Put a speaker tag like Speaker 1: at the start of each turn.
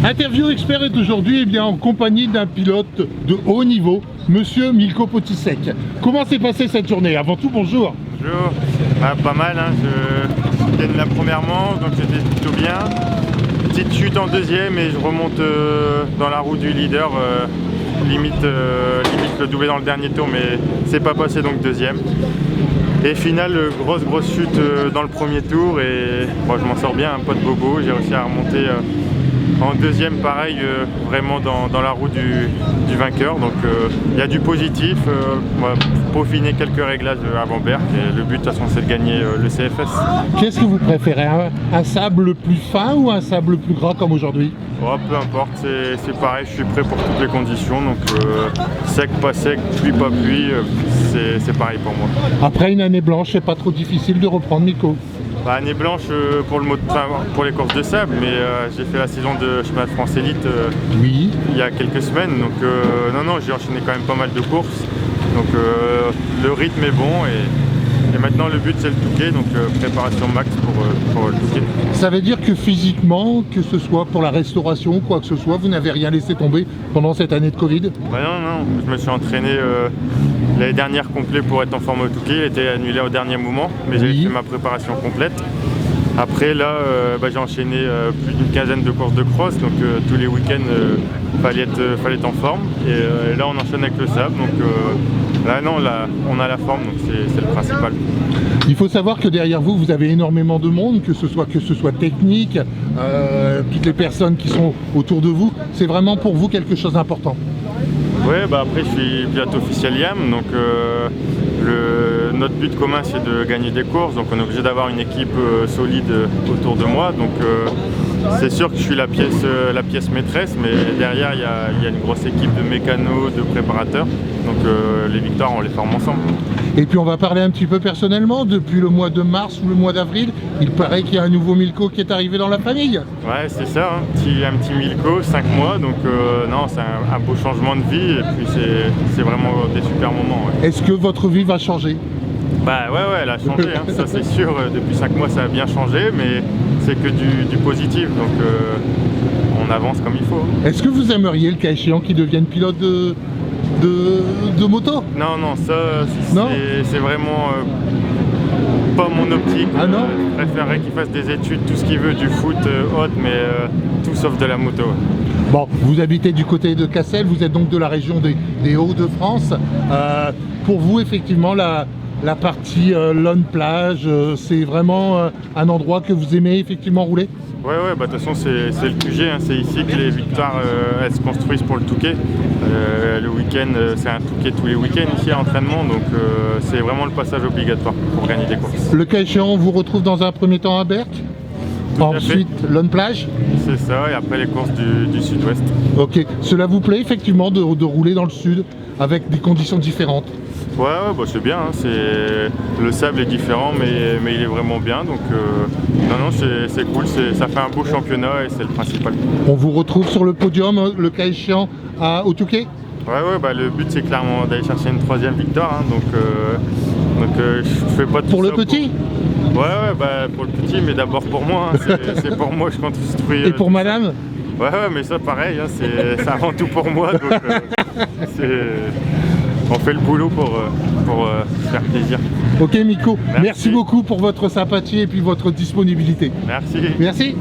Speaker 1: Interview expert est aujourd'hui en compagnie d'un pilote de haut niveau, Monsieur Milko Potisek. Comment s'est passée cette journée? Avant tout, bonjour.
Speaker 2: Bonjour. Pas mal, hein. Je gagne la première manche, donc c'était plutôt bien. Petite chute en deuxième et je remonte dans la roue du leader, limite le doubler dans le dernier tour, mais c'est pas passé, donc deuxième. Et finale, grosse chute dans le premier tour et bon, je m'en sors bien, pas de bobo, j'ai réussi à remonter en deuxième, pareil, vraiment dans la roue du vainqueur. Donc il y a du positif, on va peaufiner quelques réglages avant Berck et le but de toute façon c'est de gagner le CFS.
Speaker 1: Qu'est-ce que vous préférez, un sable plus fin ou un sable plus gras comme aujourd'hui?
Speaker 2: Oh, peu importe, c'est pareil, je suis prêt pour toutes les conditions, donc sec, pas sec, pluie, pas pluie, c'est pareil pour moi.
Speaker 1: Après une année blanche, c'est pas trop difficile de reprendre, Milko?
Speaker 2: Bah, année blanche pour les courses de sable, mais j'ai fait la saison de chemin de France Élite
Speaker 1: oui.
Speaker 2: Il y a quelques semaines, donc non, j'ai enchaîné quand même pas mal de courses, donc le rythme est bon et maintenant le but c'est le Touquet, donc préparation max pour le Touquet.
Speaker 1: Ça veut dire que physiquement, que ce soit pour la restauration ou quoi que ce soit, vous n'avez rien laissé tomber pendant cette année de Covid?
Speaker 2: Bah non, je me suis entraîné l'année dernière complet pour être en forme au Touquet, il était annulé au dernier moment, mais j'ai fait ma préparation complète. Après là, j'ai enchaîné plus d'une quinzaine de courses de cross, donc tous les week-ends fallait être en forme. Et là on enchaîne avec le sable, donc là on a la forme, donc c'est le principal.
Speaker 1: Il faut savoir que derrière vous, vous avez énormément de monde, que ce soit technique, toutes les personnes qui sont autour de vous. C'est vraiment pour vous quelque chose d'important.
Speaker 2: Oui, après je suis pilote officiel IAM, donc notre but commun c'est de gagner des courses, donc on est obligé d'avoir une équipe solide autour de moi, donc c'est sûr que je suis la pièce maîtresse, mais derrière il y a une grosse équipe de mécanos, de préparateurs, donc les victoires on les forme ensemble.
Speaker 1: Et puis on va parler un petit peu personnellement, depuis le mois de mars ou le mois d'avril, il paraît qu'il y a un nouveau Milko qui est arrivé dans la famille.
Speaker 2: Ouais, c'est ça, hein. Un petit Milko, 5 mois, donc non, c'est un beau changement de vie et puis c'est vraiment des super moments. Ouais.
Speaker 1: Est-ce que votre vie va changer?
Speaker 2: Bah ouais, elle a changé, hein. Ça c'est sûr, depuis 5 mois ça a bien changé, mais c'est que du positif, donc on avance comme il faut.
Speaker 1: Est-ce que vous aimeriez, le cas échéant, qu'il devienne pilote de moto?
Speaker 2: Non, ça c'est vraiment pas mon optique.
Speaker 1: Ah non?
Speaker 2: Je préférerais qu'il fasse des études, tout ce qu'il veut, du foot, mais tout sauf de la moto.
Speaker 1: Bon, vous habitez du côté de Cassel, vous êtes donc de la région des Hauts-de-France. Pour vous, effectivement, la partie Lone Plage, c'est vraiment un endroit que vous aimez effectivement rouler?
Speaker 2: Ouais, de toute façon c'est le QG, hein. C'est ici que les victoires elles se construisent pour le Touquet. Le week-end, c'est un Touquet tous les week-ends ici à entraînement, donc c'est vraiment le passage obligatoire pour gagner des courses.
Speaker 1: Le cas échéant, on vous retrouve dans un premier temps à Berck, ensuite Lone Plage. C'est
Speaker 2: ça, et après les courses du sud-ouest.
Speaker 1: Ok, cela vous plaît effectivement de rouler dans le sud avec des conditions différentes?
Speaker 2: Ouais, c'est bien, hein. Le sable est différent, mais il est vraiment bien, donc non, c'est cool, ça fait un beau championnat et c'est le principal.
Speaker 1: On vous retrouve sur le podium, le cas échéant, au Touquet?
Speaker 2: Ouais, le but c'est clairement d'aller chercher une 3e victoire, hein, donc je fais pas tout
Speaker 1: pour
Speaker 2: ça
Speaker 1: le petit?
Speaker 2: Pour le petit, mais d'abord pour moi, hein. C'est pour moi que je construis.
Speaker 1: Et pour madame?
Speaker 2: Ouais, mais ça pareil, hein, c'est avant tout pour moi, donc on fait le boulot pour faire plaisir.
Speaker 1: Ok Milko, merci beaucoup pour votre sympathie et puis votre disponibilité.
Speaker 2: Merci.
Speaker 1: Merci.